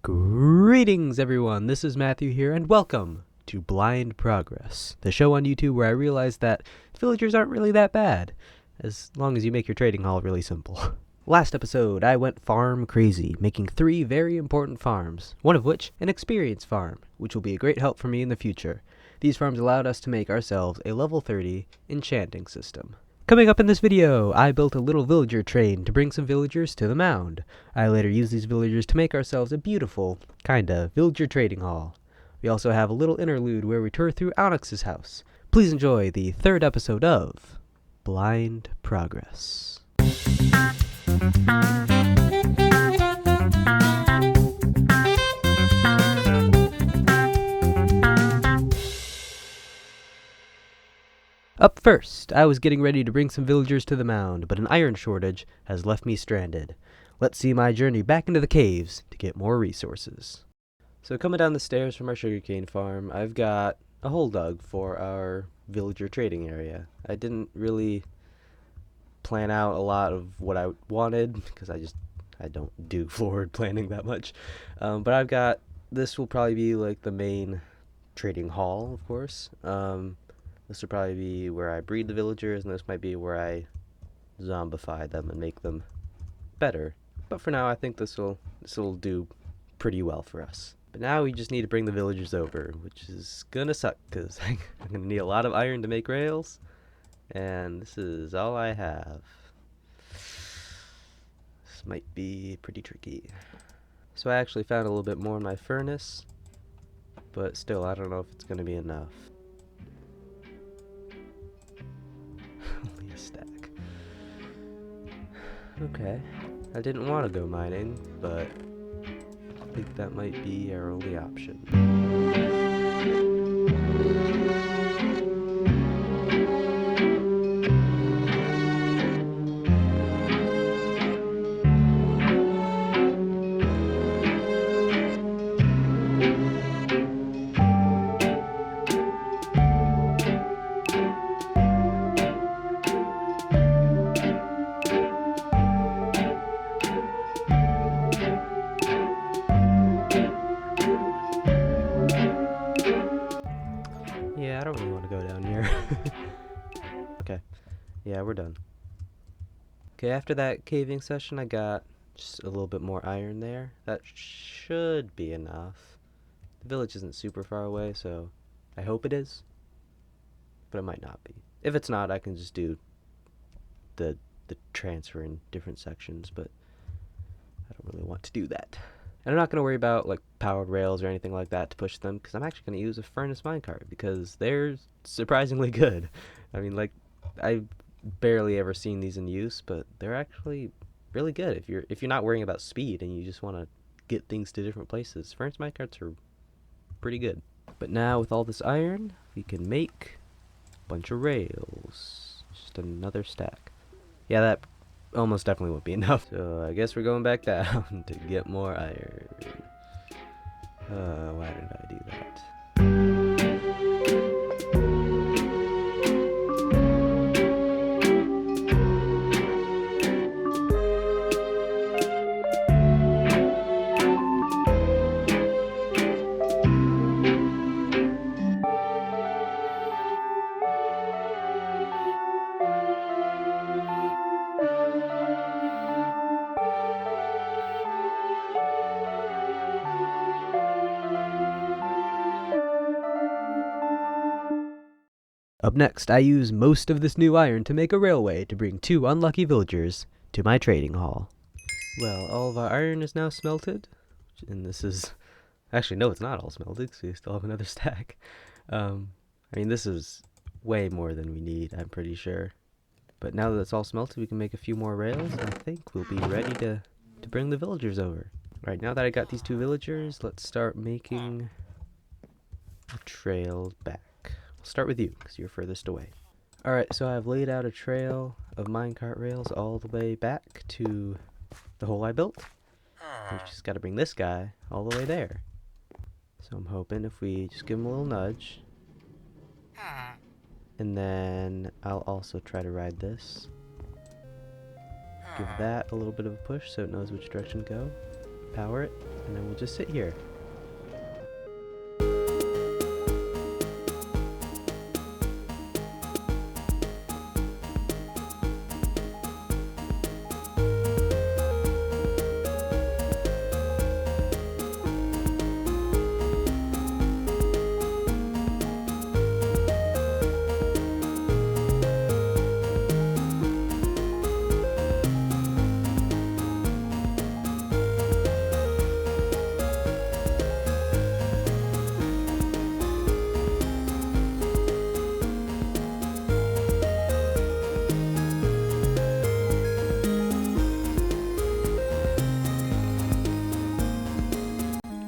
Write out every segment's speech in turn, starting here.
Greetings, everyone. This is Matthew here, and welcome to Blind Progress, the show on YouTube where I realized that villagers aren't really that bad, as long as you make your trading hall really simple. Last episode, I went farm crazy, making 3 very important farms, one of which an experience farm, which will be a great help for me in the future. These farms allowed us to make ourselves a level 30 enchanting system. Coming up in this video, I built a little villager train to bring some villagers to the mound. I later used these villagers to make ourselves a beautiful, kinda, villager trading hall. We also have a little interlude where we tour through Onyx's house. Please enjoy the 3rd episode of Blind Progress. Up first, I was getting ready to bring some villagers to the mound, but an iron shortage has left me stranded. Let's see my journey back into the caves to get more resources. So coming down the stairs from our sugarcane farm, I've got a hole dug for our villager trading area. I didn't really plan out a lot of what I wanted, because I don't do forward planning that much. But I've got, this will probably be like the main trading hall, of course. This will probably be where I breed the villagers, and this might be where I zombify them and make them better. But for now, I think this will do pretty well for us. But now we just need to bring the villagers over, which is gonna suck, because I'm gonna need a lot of iron to make rails, and this is all I have. This might be pretty tricky. So I actually found a little bit more in my furnace, but still, I don't know if it's gonna be enough. Only a stack. Okay, I didn't want to go mining, but I think that might be our only option. Yeah, I don't really want to go down here. Okay, yeah, we're done. Okay, after that caving session, I got just a little bit more iron there. That should be enough. The village isn't super far away, so I hope it is, but it might not be. If it's not, I can just do the transfer in different sections, but I don't really want to do that. And I'm not going to worry about like powered rails or anything like that to push them, because I'm actually going to use a furnace minecart, because they're surprisingly good. I mean, like, I've barely ever seen these in use, but they're actually really good if you're not worrying about speed and you just want to get things to different places. Furnace minecarts are pretty good. But now with all this iron, we can make a bunch of rails. Just another stack. Yeah, that almost definitely won't be enough. So I guess we're going back down to get more iron. Why did I do that? Up next, I use most of this new iron to make a railway to bring 2 unlucky villagers to my trading hall. Well, all of our iron is now smelted, and this is... Actually, no, it's not all smelted, because we still have another stack. I mean, this is way more than we need, I'm pretty sure. But now that it's all smelted, we can make a few more rails, and I think we'll be ready to bring the villagers over. Right, now that I got these 2 villagers, let's start making a trail back. We'll start with you, because you're furthest away. Alright, so I've laid out a trail of minecart rails all the way back to the hole I built. We've just got to bring this guy all the way there. So I'm hoping if we just give him a little nudge, and then I'll also try to ride this. Give that a little bit of a push so it knows which direction to go. Power it, And then we'll just sit here.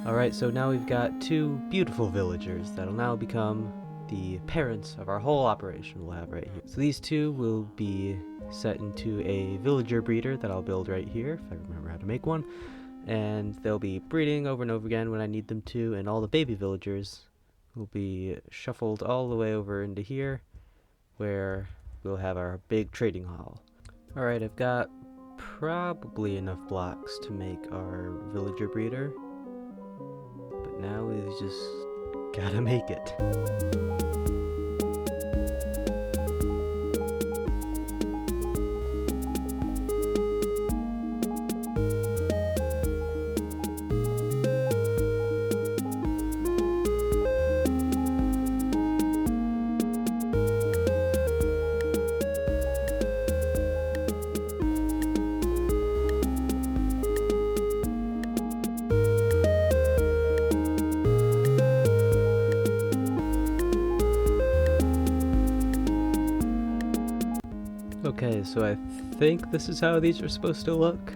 Alright, so now we've got two beautiful villagers that'll now become the parents of our whole operation we'll have right here. So these two will be set into a villager breeder that I'll build right here, if I remember how to make one. And they'll be breeding over and over again when I need them to, and all the baby villagers will be shuffled all the way over into here, where we'll have our big trading hall. Alright, I've got probably enough blocks to make our villager breeder. Now we just gotta make it. Okay, so I think this is how these are supposed to look.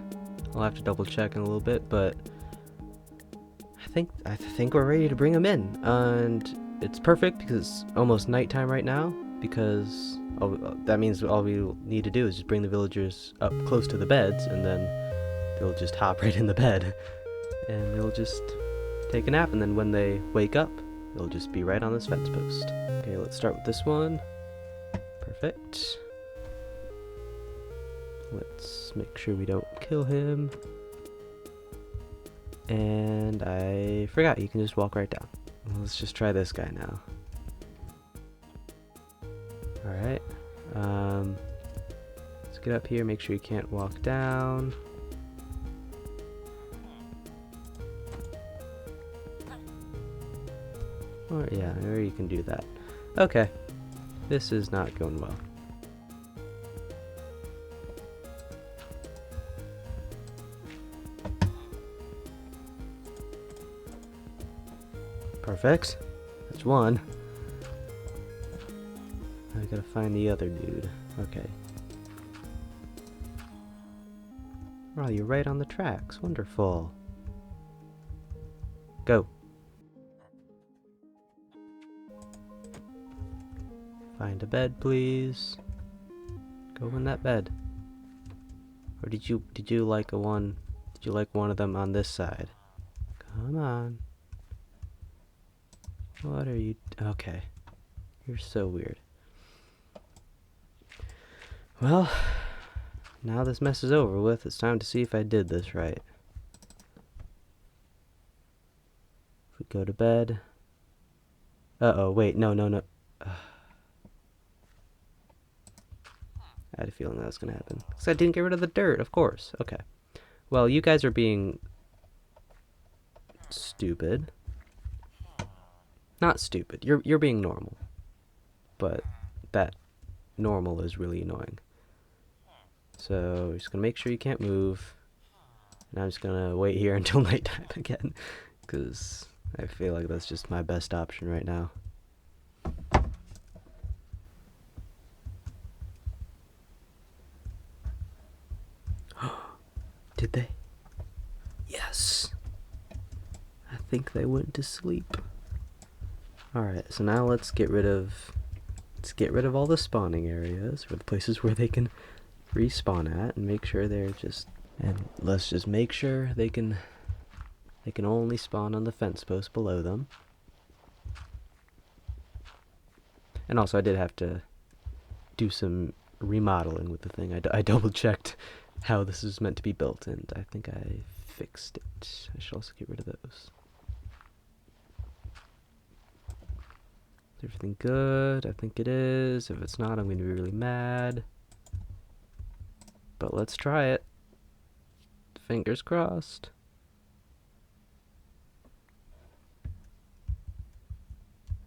I'll have to double check in a little bit, but I think we're ready to bring them in, and it's perfect because it's almost nighttime right now. Because that means all we need to do is just bring the villagers up close to the beds, and then they'll just hop right in the bed, and they'll just take a nap. And then when they wake up, they'll just be right on this fence post. Okay, let's start with this one. Perfect. Let's make sure we don't kill him. And I forgot, you can just walk right down. Let's just try this guy now. Alright. Let's get up here, make sure you can't walk down. Or yeah, or you can do that. Okay. This is not going well. Perfect. That's one. I gotta find the other dude. Okay. Oh, you're right on the tracks. Wonderful. Go. Find a bed, please. Go in that bed. Or did you like one of them on this side? Come on. What are you... Okay. You're so weird. Well, now this mess is over with. It's time to see if I did this right. If we go to bed... Uh-oh, wait, no. I had a feeling that was going to happen. Because I didn't get rid of the dirt, of course. Okay. Well, you guys are being... stupid. Not stupid. You're being normal. But that normal is really annoying. So we're just gonna make sure you can't move. And I'm just gonna wait here until nighttime again. Because I feel like that's just my best option right now. Did they? Yes! I think they went to sleep. Alright, so now let's get rid of all the spawning areas, or the places where they can respawn at, and make sure they're just... And let's just make sure they can only spawn on the fence post below them. And also I did have to do some remodeling with the thing. I double checked how this is meant to be built, and I think I fixed it. I should also get rid of those. Is everything good? I think it is. If it's not, I'm going to be really mad. But let's try it. Fingers crossed.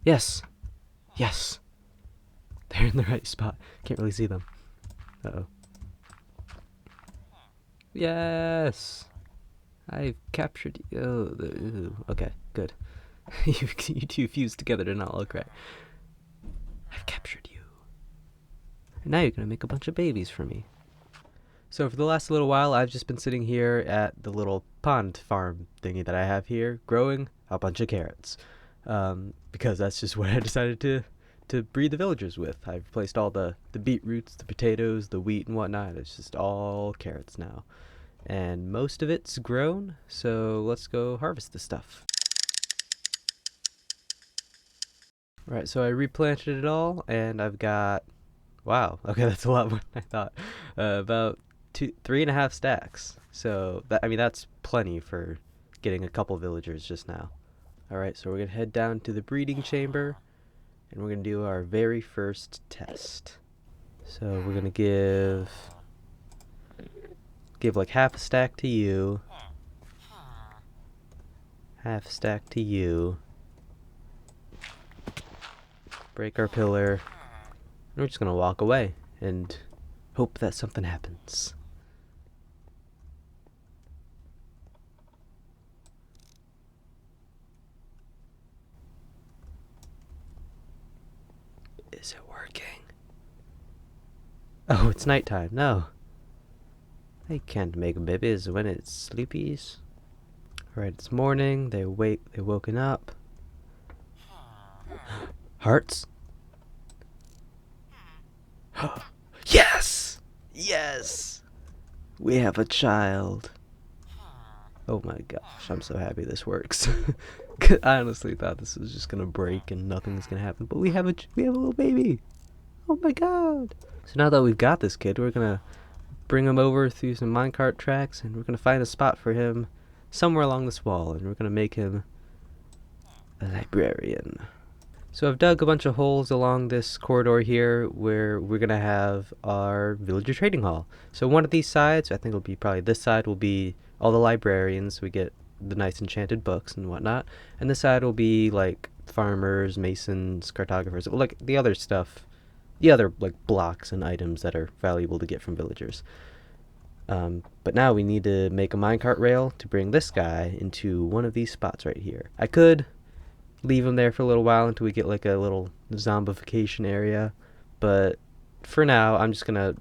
Yes! Yes! They're in the right spot. Can't really see them. Uh-oh. Yes! I've captured you. Oh, okay, good. you two fused together to not look right. I've captured you. And now you're gonna make a bunch of babies for me. So for the last little while, I've just been sitting here at the little pond farm thingy that I have here, growing a bunch of carrots. Because that's just what I decided to breed the villagers with. I've replaced all the beetroots, the potatoes, the wheat and whatnot. It's just all carrots now. And most of it's grown, so let's go harvest this stuff. Right, so I replanted it all, and I've got, wow, okay, that's a lot more than I thought. About 3.5 stacks. So that, I mean, that's plenty for getting a couple villagers just now. All right, so we're gonna head down to the breeding chamber, and we're gonna do our very first test. So we're gonna give like half a stack to you, half a stack to you, break our pillar, and we're just gonna walk away and hope that something happens. Is it working? Oh, it's nighttime. No. They can't make babies when it's sleepies. Alright, it's morning. They're woken up. Hearts? Yes! Yes! We have a child. Oh my gosh, I'm so happy this works. I honestly thought this was just gonna break and nothing was gonna happen, but we have a little baby. Oh my god! So now that we've got this kid, we're gonna bring him over through some minecart tracks, and we're gonna find a spot for him somewhere along this wall, and we're gonna make him a librarian. So I've dug a bunch of holes along this corridor here where we're gonna have our villager trading hall. So one of these sides, I think it'll be probably this side, will be all the librarians. We get the nice enchanted books and whatnot, and this side will be like farmers, masons, cartographers, like the other stuff, the other like blocks and items that are valuable to get from villagers. But now we need to make a minecart rail to bring this guy into one of these spots right here. I could leave him there for a little while until we get like a little zombification area, but for now I'm just gonna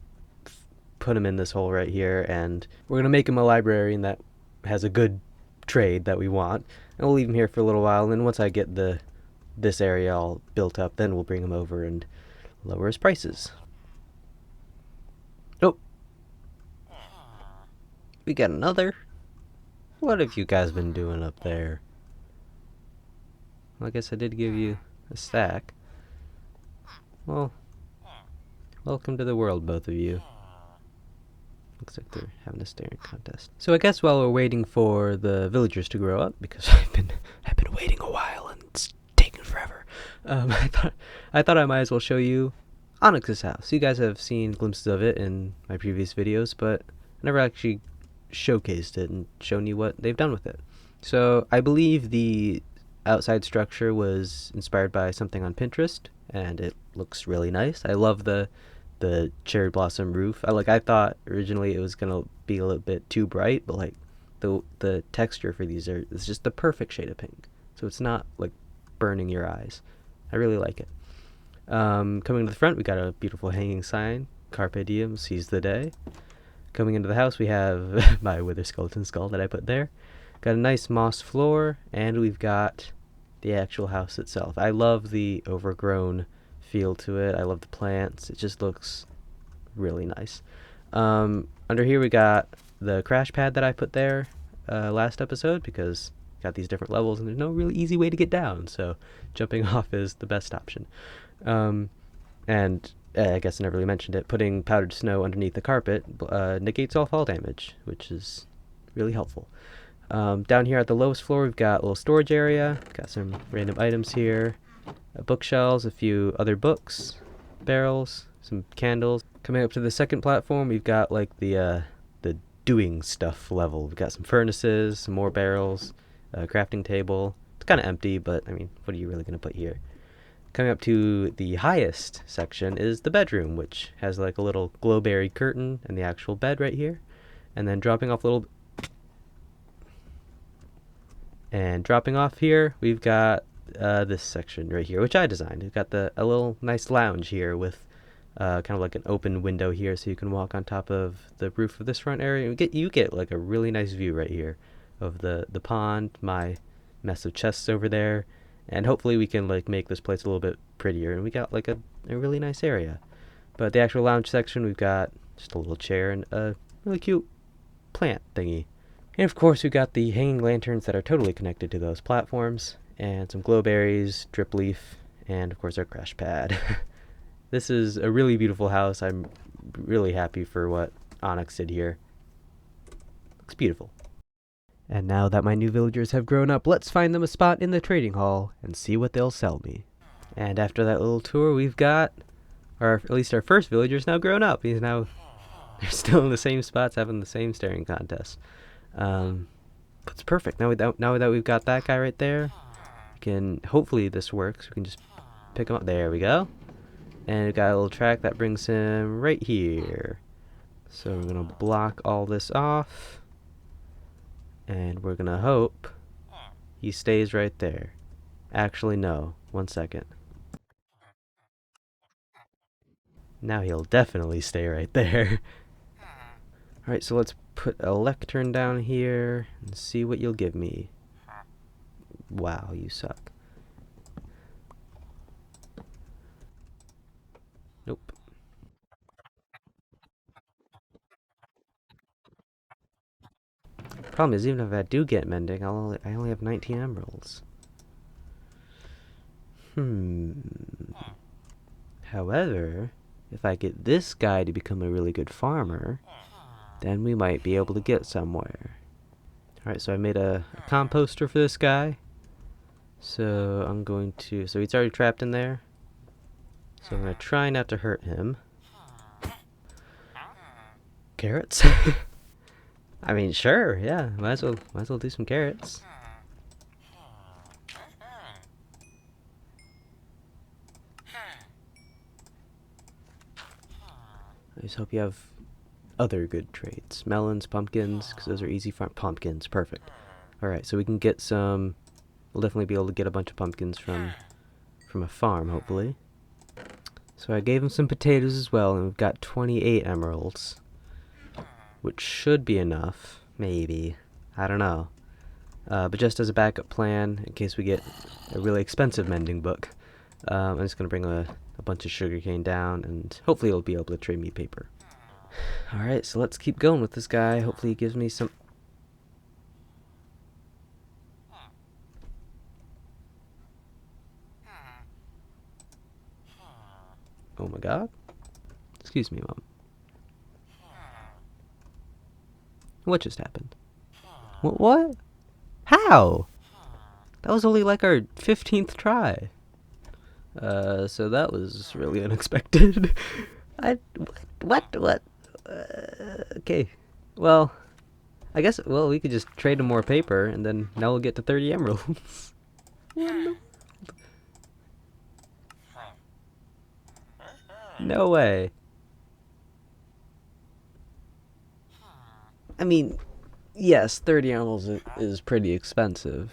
put him in this hole right here, and we're gonna make him a librarian that has a good trade that we want, and we'll leave him here for a little while, and then once I get this area all built up, then we'll bring him over and lower his prices. Nope. We got another. What have you guys been doing up there? Well, I guess I did give you a stack. Well, welcome to the world, both of you. Looks like they're having a staring contest. So I guess while we're waiting for the villagers to grow up, because I've been waiting a while and it's taken forever, I thought I might as well show you Onyx's house. You guys have seen glimpses of it in my previous videos, but I never actually showcased it and shown you what they've done with it. So I believe the outside structure was inspired by something on Pinterest, and it looks really nice. I love the cherry blossom roof. I thought originally it was gonna be a little bit too bright, but like the texture for these is just the perfect shade of pink, so it's not like burning your eyes. I really like it. Coming to the front, we got a beautiful hanging sign, Carpe Diem, seize the day. Coming into the house, we have my wither skeleton skull that I put there. Got a nice moss floor, and we've got the actual house itself. I love the overgrown feel to it. I love the plants. It just looks really nice. Under here we got the crash pad that I put there last episode, because got these different levels and there's no really easy way to get down, so jumping off is the best option. And I guess I never really mentioned it, putting powdered snow underneath the carpet negates all fall damage, which is really helpful. Down here at the lowest floor, we've got a little storage area. Got some random items here. Bookshelves, a few other books, barrels, some candles. Coming up to the second platform, we've got like the doing stuff level. We've got some furnaces, some more barrels, a crafting table. It's kind of empty, but I mean, what are you really going to put here? Coming up to the highest section is the bedroom, which has like a little glowberry curtain and the actual bed right here. And then dropping off here, we've got this section right here, which I designed. We've got a little nice lounge here with kind of like an open window here, so you can walk on top of the roof of this front area. You get like a really nice view right here of the pond, my mess of chests over there, and hopefully we can like make this place a little bit prettier. And we got like a really nice area. But the actual lounge section, we've got just a little chair and a really cute plant thingy. And of course, we've got the hanging lanterns that are totally connected to those platforms, and some glowberries, drip leaf, and of course our crash pad. This is a really beautiful house. I'm really happy for what Onyx did here. Looks beautiful. And now that my new villagers have grown up, let's find them a spot in the trading hall and see what they'll sell me. And after that little tour, we've got, or at least our first villager's now grown up. They're still in the same spots, having the same staring contest. But it's perfect. Now that we've got that guy right there, hopefully this works. We can just pick him up. There we go. And we've got a little track that brings him right here. So we're going to block all this off. And we're going to hope he stays right there. Actually, no. 1 second. Now he'll definitely stay right there. Alright, so let's put a lectern down here and see what you'll give me. Wow, you suck. Nope. Problem is, even if I do get mending, I only have 19 emeralds. However, if I get this guy to become a really good farmer, then we might be able to get somewhere. Alright, so I made a composter for this guy. So I'm going to... So he's already trapped in there. So I'm going to try not to hurt him. Carrots? I mean, sure, yeah. Might as well do some carrots. I just hope you have other good traits. Melons, pumpkins, because those are easy farm. Pumpkins, perfect. Alright, so we can get some... We'll definitely be able to get a bunch of pumpkins from a farm, hopefully. So I gave him some potatoes as well, and we've got 28 emeralds. Which should be enough, maybe. I don't know. But just as a backup plan, in case we get a really expensive mending book, I'm just going to bring a bunch of sugarcane down, and hopefully he'll be able to trade me paper. Alright, so let's keep going with this guy. Hopefully he gives me some... Oh my god. Excuse me, Mom. What just happened? What? How? That was only like our 15th try. So that was really unexpected. What? Okay. Well, I guess, we could just trade him more paper, and then now we'll get to 30 emeralds. No way. I mean, yes, 30 emeralds is pretty expensive.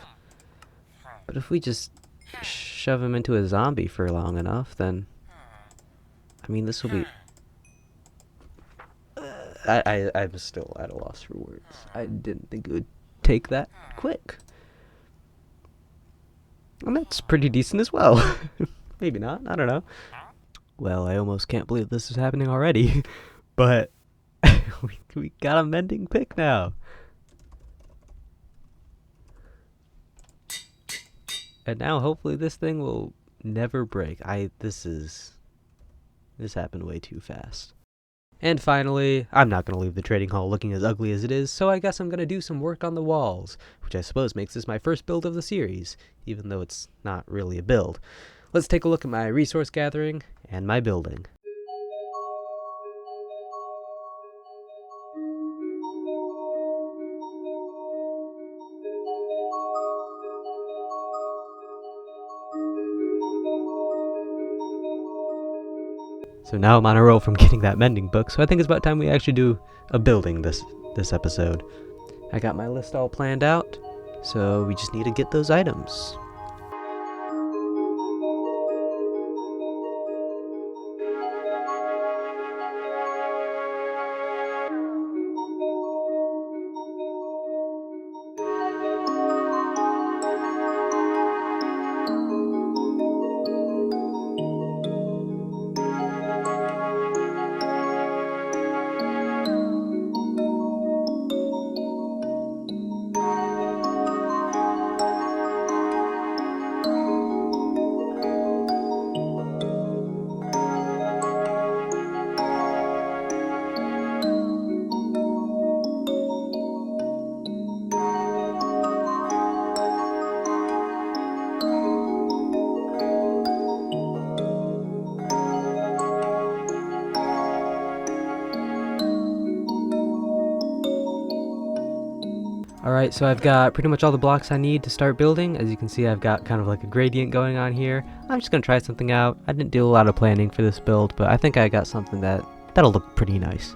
But if we just shove him into a zombie for long enough, then... I mean, this will be... I'm still at a loss for words. I didn't think it would take that quick. And that's pretty decent as well. Maybe not, I don't know. Well, I almost can't believe this is happening already. But we got a mending pick now. And now hopefully this thing will never break. This happened way too fast. And finally, I'm not going to leave the trading hall looking as ugly as it is, so I guess I'm going to do some work on the walls, which I suppose makes this my first build of the series, even though it's not really a build. Let's take a look at my resource gathering and my building. So now I'm on a roll from getting that mending book, so I think it's about time we actually do a building this episode. I got my list all planned out, so we just need to get those items. Alright, so I've got pretty much all the blocks I need to start building. As you can see, I've got kind of like a gradient going on here. I'm just going to try something out. I didn't do a lot of planning for this build, but I think I got something that'll look pretty nice.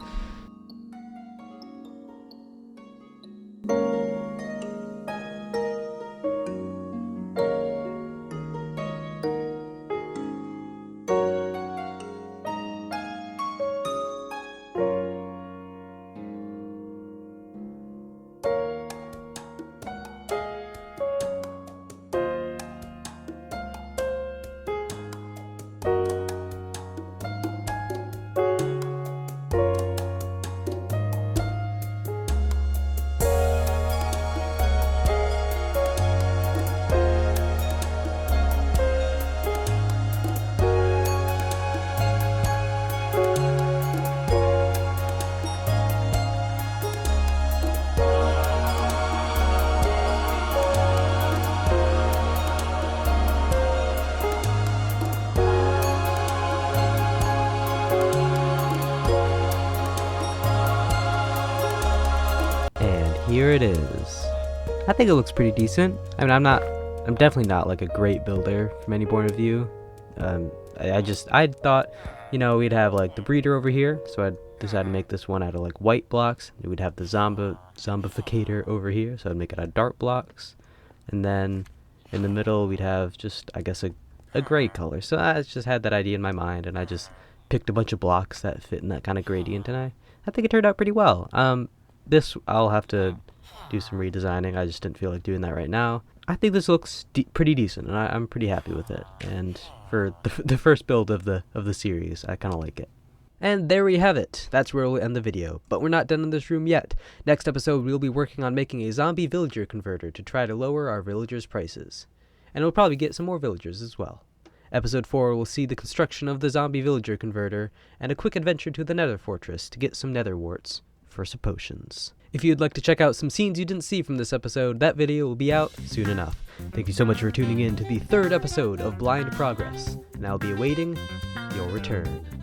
Here it is. I think it looks pretty decent. I mean, I'm definitely not like a great builder from any point of view. I thought, we'd have like the breeder over here, so I decided to make this one out of like white blocks. We'd have the zombificator over here, so I'd make it out of dark blocks. And then in the middle, we'd have just, I guess, a gray color. So I just had that idea in my mind, and I just picked a bunch of blocks that fit in that kind of gradient, and I think it turned out pretty well. This, I'll have to do some redesigning. I just didn't feel like doing that right now. I think this looks pretty decent, and I'm pretty happy with it. And for the first build of the series, I kind of like it. And there we have it. That's where we'll end the video. But we're not done in this room yet. Next episode, we'll be working on making a zombie villager converter to try to lower our villagers' prices. And we'll probably get some more villagers as well. Episode 4 will see the construction of the zombie villager converter, and a quick adventure to the nether fortress to get some nether warts for some potions. If you'd like to check out some scenes you didn't see from this episode, that video will be out soon enough. Thank you so much for tuning in to the 3rd episode of Blind Progress, and I'll be awaiting your return.